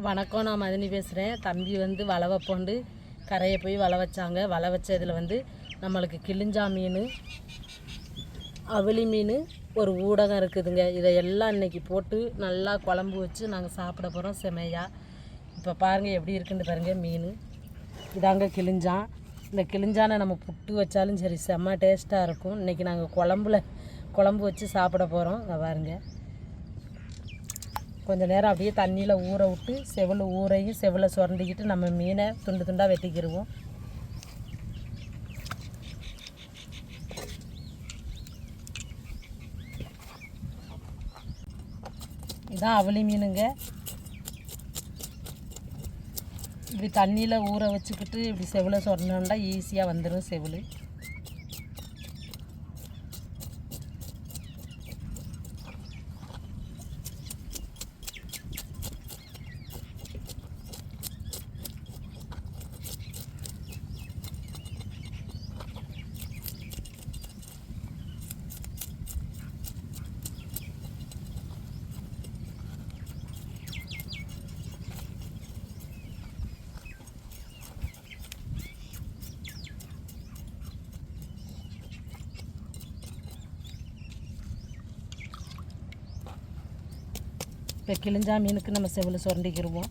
வணக்கம், நான் மதினி பேசுகிறேன். தம்பி வந்து வலை வைப்போண்டு கரையை போய் வலை வச்சாங்க. வலை வச்சதில் வந்து நம்மளுக்கு கிளிஞ்சா மீன், அவளி மீன், ஒரு ஊடகம் இருக்குதுங்க. இதை எல்லாம் இன்றைக்கி போட்டு நல்லா குழம்பு வச்சு நாங்கள் சாப்பிட போகிறோம் செமையாக. இப்போ பாருங்கள் எப்படி இருக்குன்னு பாருங்கள். மீன் இதாங்க கிளிஞ்சான். இந்த கிளிஞ்சானை நம்ம புட்டு வச்சாலும் சரி செம்ம டேஸ்ட்டாக இருக்கும். இன்றைக்கி நாங்கள் குழம்பு வச்சு சாப்பிட போகிறோம். இதை பாருங்கள். கொஞ்சம் நேரம் அப்படியே தண்ணியில் ஊற விட்டு செவில் ஊறையும் செவில் சுரண்டிக்கிட்டு நம்ம மீனை துண்டு துண்டாக வெட்டிக்கிடுவோம். இதுதான் அவளி மீனுங்க. இப்படி தண்ணியில் ஊற வச்சுக்கிட்டு இப்படி செவில் சுரண்டோம்னா ஈஸியாக வந்துடும் செவில். இப்போ கிழிஞ்சா மீனுக்கு நம்ம செவில் சுரண்டிக்கிடுவோம்.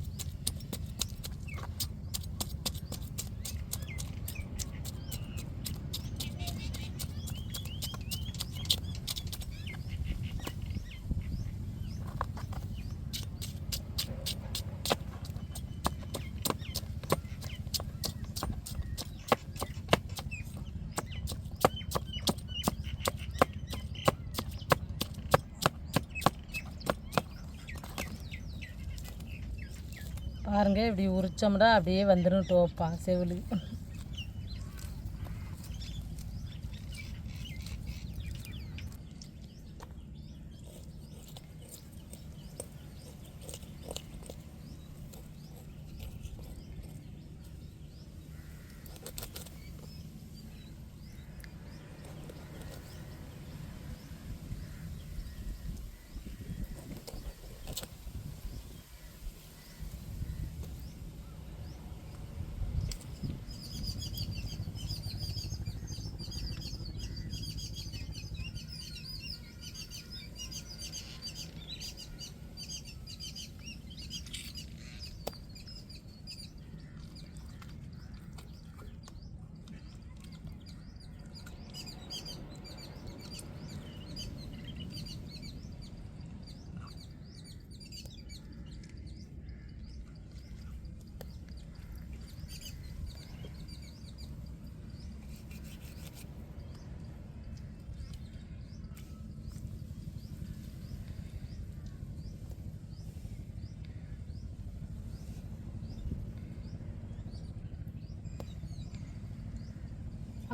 பாருங்க, இப்படி உரிச்சோம்னா அப்படியே வந்துடும் டோப்பா செவில்.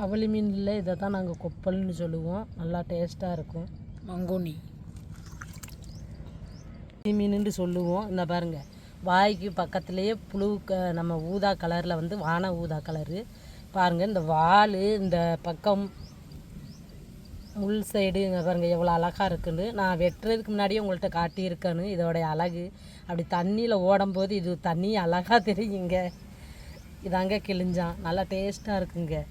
அவளி மீனில் இதை தான் நாங்கள் கொப்பல்னு சொல்லுவோம். நல்லா டேஸ்ட்டாக இருக்கும். மங்கோனி மீனுன்னு சொல்லுவோம். இந்த பாருங்கள், வாய்க்கு பக்கத்துலேயே புழு நம்ம ஊதா கலரில் வந்து வான ஊதா கலரு பாருங்கள். இந்த வால் இந்த பக்கம் முள் சைடு இங்கே பாருங்கள் எவ்வளோ அழகாக இருக்குன்னு. நான் வெட்டுறதுக்கு முன்னாடியே உங்கள்கிட்ட காட்டியிருக்கேன்னு இதோடைய அழகு. அப்படி தண்ணியில் ஓடும்போது இது தண்ணி அழகாக தெரியுங்க. இதாங்க கிழிஞ்சான். நல்லா டேஸ்ட்டாக இருக்குங்க.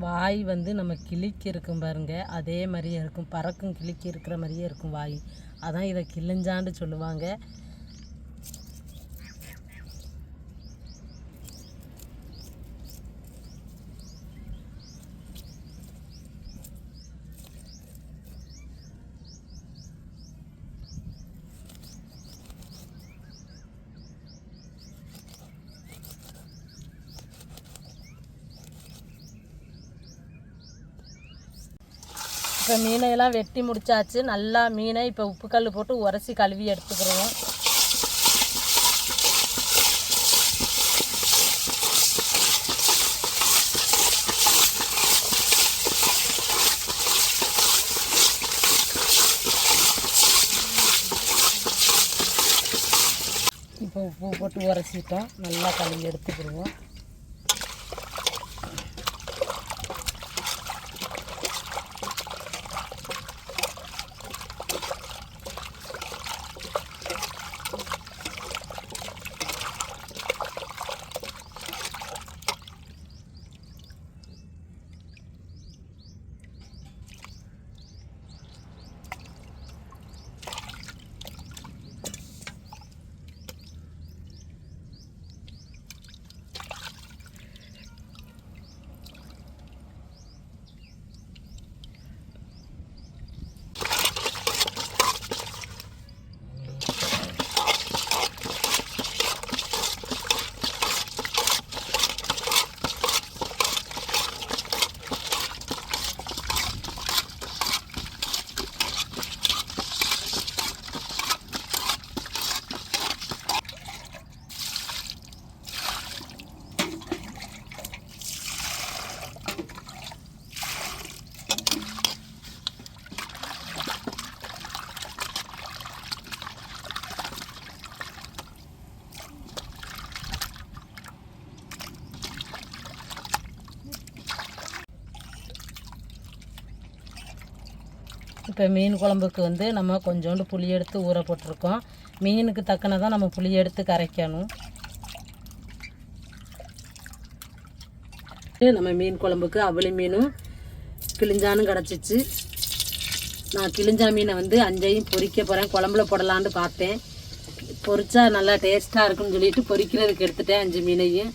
வாய் வந்து நம்ம கிளிக்கு இருக்கும் பாருங்கள், அதே மாதிரியே இருக்கும். பறக்கும் கிளிக்கு இருக்கிற மாதிரியே இருக்கும் வாய். அதான் இதை கிழிஞ்சான்னு சொல்லுவாங்க. இப்போ மீனையெல்லாம் வெட்டி முடிச்சாச்சு. நல்லா மீனை இப்போ உப்பு கல் போட்டு உரசி கழுவி எடுத்துக்கிறோம். இப்போ உப்பு போட்டு உரசிட்டோம். நல்லா கழுவி எடுத்துக்கிடுவோம். இப்போ மீன் குழம்புக்கு வந்து நம்ம கொஞ்சோண்டு புளி எடுத்து ஊற போட்டிருக்கோம். மீனுக்கு தக்கன நம்ம புளி எடுத்து கரைக்கணும். நம்ம மீன் குழம்புக்கு அவளி மீனும் கிளிஞ்சானும் கிடச்சிச்சு. நான் கிளிஞ்சா மீனை வந்து 5ஐயும் பொரிக்க போகிறேன். குழம்புல போடலான்னு பார்த்தேன். பொரிச்சா நல்லா டேஸ்ட்டாக இருக்குன்னு சொல்லிட்டு பொரிக்கிறதுக்கு எடுத்துட்டேன் 5 மீனையும்.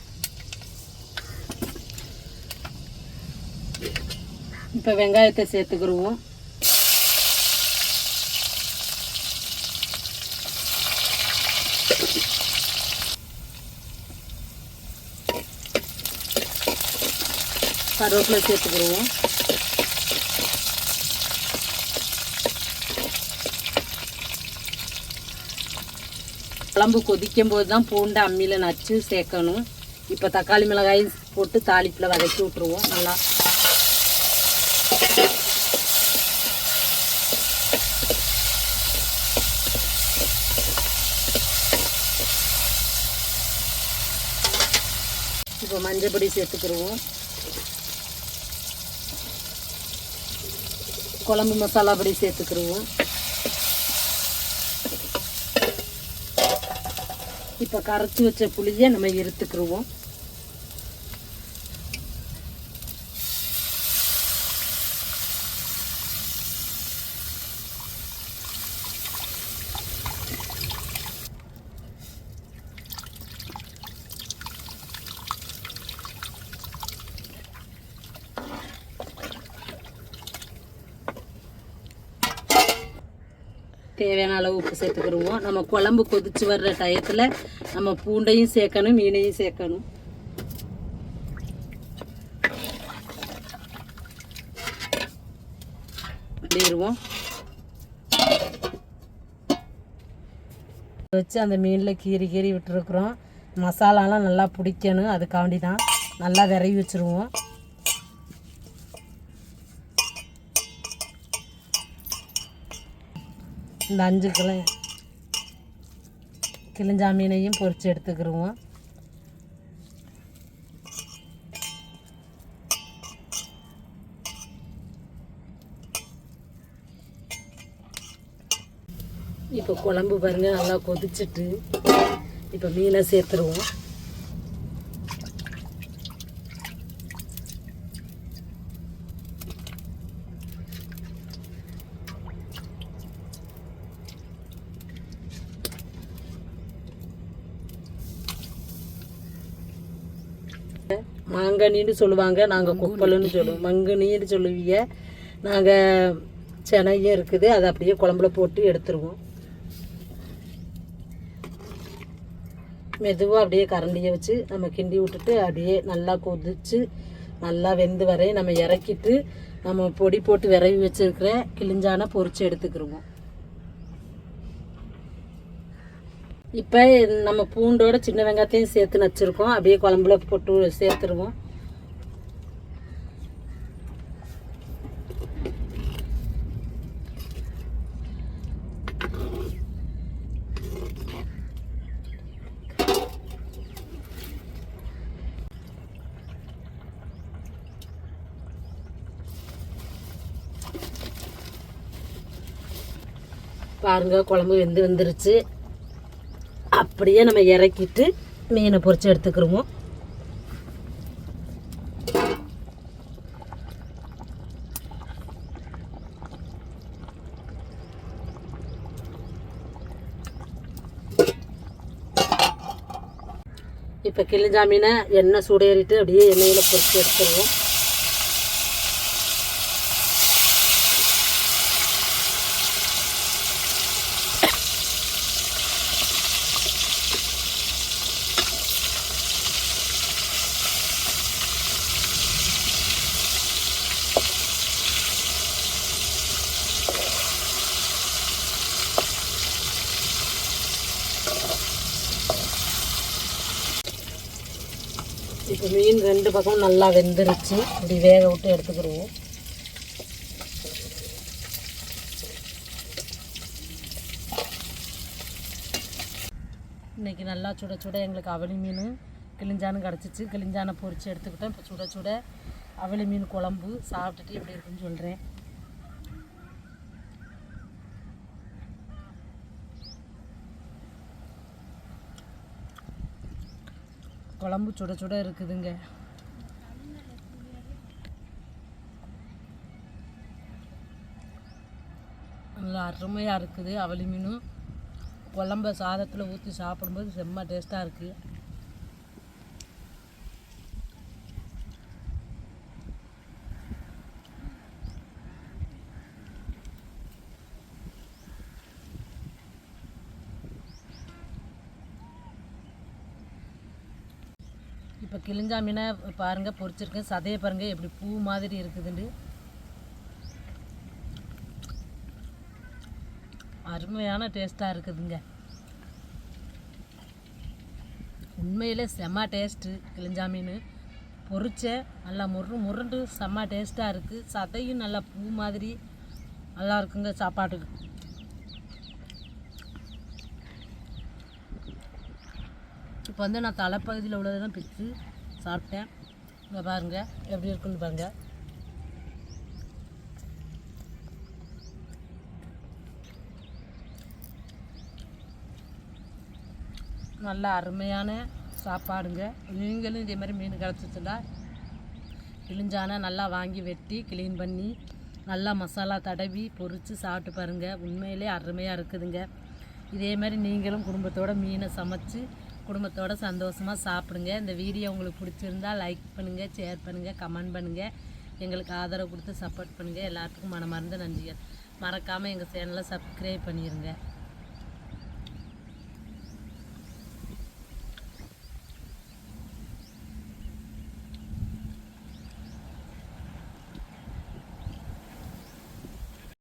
இப்போ வெங்காயத்தை சேர்த்துக்கிடுவோம். கருவேப்பிலை சேர்த்துக்கிடுவோம். குழம்பு கொதிக்கும் போது தான் பூண்டை அம்மியில் நச்சு சேர்க்கணும். இப்போ தக்காளி மிளகாயும் போட்டு தாளிப்பில் வதக்கி விட்ருவோம். நல்லா இப்போ மஞ்சள் பொடி சேர்த்துக்கிடுவோம். குழம்பு மசாலா பொடி சேர்த்துக்கிடுவோம். இப்போ கரைச்சி வச்ச புளியை நம்ம எடுத்துக்கிடுவோம். தேவையான அளவு உப்பு சேர்த்துக்கிடுவோம். நம்ம குழம்பு கொதிச்சு வர்ற டயத்தில் நம்ம பூண்டையும் சேர்க்கணும், மீனையும் சேர்க்கணும். அப்படிடுவோம். வச்சு அந்த மீனில் கீறி விட்டுருக்குறோம். மசாலாலாம் நல்லா பிடிக்கணும். அதுக்காண்டி தான் நல்லா விரவி வச்சுருவோம். இந்த 5 கிளிஞ்சா மீனையும் பொரித்து எடுத்துக்கிடுவோம். இப்போ குழம்பு பாருங்கள் நல்லா கொதிச்சுட்டு இப்போ மீனை சேர்த்துருவோம். மாங்கனின்னு சொல்லுவாங்க, நாங்கள் குப்பலுன்னு சொல்லுவோம். மங்கனின்னு சொல்லுவீங்க. நாங்கள் சென்னையும் இருக்குது, அதை அப்படியே குழம்புல போட்டு எடுத்துருவோம். மெதுவாக அப்படியே கரண்டியை வச்சு நம்ம கிண்டி விட்டுட்டு அப்படியே நல்லா கொதித்து நல்லா வெந்து வரையும் நம்ம இறக்கிட்டு நம்ம பொடி போட்டு விரவி வச்சுருக்கிற கிளிஞ்சான பொரிச்சு எடுத்துக்கிருவோம். இப்போ நம்ம பூண்டோட சின்ன வெங்காயத்தையும் சேர்த்து நச்சுருக்கோம். அப்படியே குழம்புல போட்டு சேர்த்துருவோம். பாருங்க, குழம்பு வந்துருச்சு. அப்படியே நம்ம இறக்கிட்டு மீனை பொரிச்சு எடுத்துக்கிருவோம். இப்போ கிளிஞ்சா மீனை எண்ணெய் சூடேறிட்டு அப்படியே எண்ணெயில் பொரிச்சு எடுத்துருவோம். இப்போ மீன் 2 பக்கமும் நல்லா வெந்துருச்சு. இப்படி வேக விட்டு எடுத்துக்கிடுவோம். இன்றைக்கி நல்லா சுட சுட எங்களுக்கு அவளி மீன் கிளிஞ்சானு கிடச்சிச்சு. கிளிஞ்சானை பொரித்து எடுத்துக்கிட்டோம். இப்போ சுட சுட அவளி மீன் குழம்பு சாப்பிட்டுட்டு எப்படி இருக்குன்னு சொல்கிறேன். குழம்பு சுட சுட இருக்குதுங்க. நல்லா அருமையாக இருக்குது. அவளி மீனும் குழம்ப சாதத்தில் ஊற்றி சாப்பிடும்போது செம்ம டேஸ்ட்டாக இருக்குது. இப்போ கிளிஞ்சா மீனை பாருங்கள் பொரிச்சிருக்கேன். சதையை பாருங்கள் எப்படி பூ மாதிரி இருக்குதுண்டு. அருமையான டேஸ்ட்டாக இருக்குதுங்க. உண்மையிலே செம்ம டேஸ்ட்டு. கிளிஞ்சா மீன் பொரிச்சேன், நல்லா முருண்டு செம்ம டேஸ்ட்டாக இருக்குது. சதையும் நல்லா பூ மாதிரி நல்லா இருக்குங்க சாப்பாட்டுக்கு. இப்போ வந்து நான் தலைப்பகுதியில் உள்ளதை தான் பிச்சு சாப்பிட்டேன். இங்கே பாருங்கள் எப்படி இருக்குன்னு பாருங்கள். நல்ல அருமையான சாப்பாடுங்க. நீங்களும் இதே மாதிரி மீன் கிடச்சிச்சுன்னா கிளிஞ்சானா நல்லா வாங்கி வெட்டி க்ளீன் பண்ணி நல்லா மசாலா தடவி பொரித்து சாப்பிட்டு பாருங்கள். உண்மையிலே அருமையாக இருக்குதுங்க. இதே மாதிரி நீங்களும் குடும்பத்தோடு மீனை சமைச்சு குடும்பத்தோடு சந்தோஷமாக சாப்பிடுங்க. இந்த வீடியோ உங்களுக்கு பிடிச்சிருந்தால் லைக் பண்ணுங்கள், ஷேர் பண்ணுங்கள், கமெண்ட் பண்ணுங்கள். எங்களுக்கு ஆதரவு கொடுத்து சப்போர்ட் பண்ணுங்கள். எல்லாத்துக்கும் மனமார்ந்த நன்றிகள். மறக்காமல் எங்கள் சேனலை சப்ஸ்கிரைப் பண்ணிடுங்க.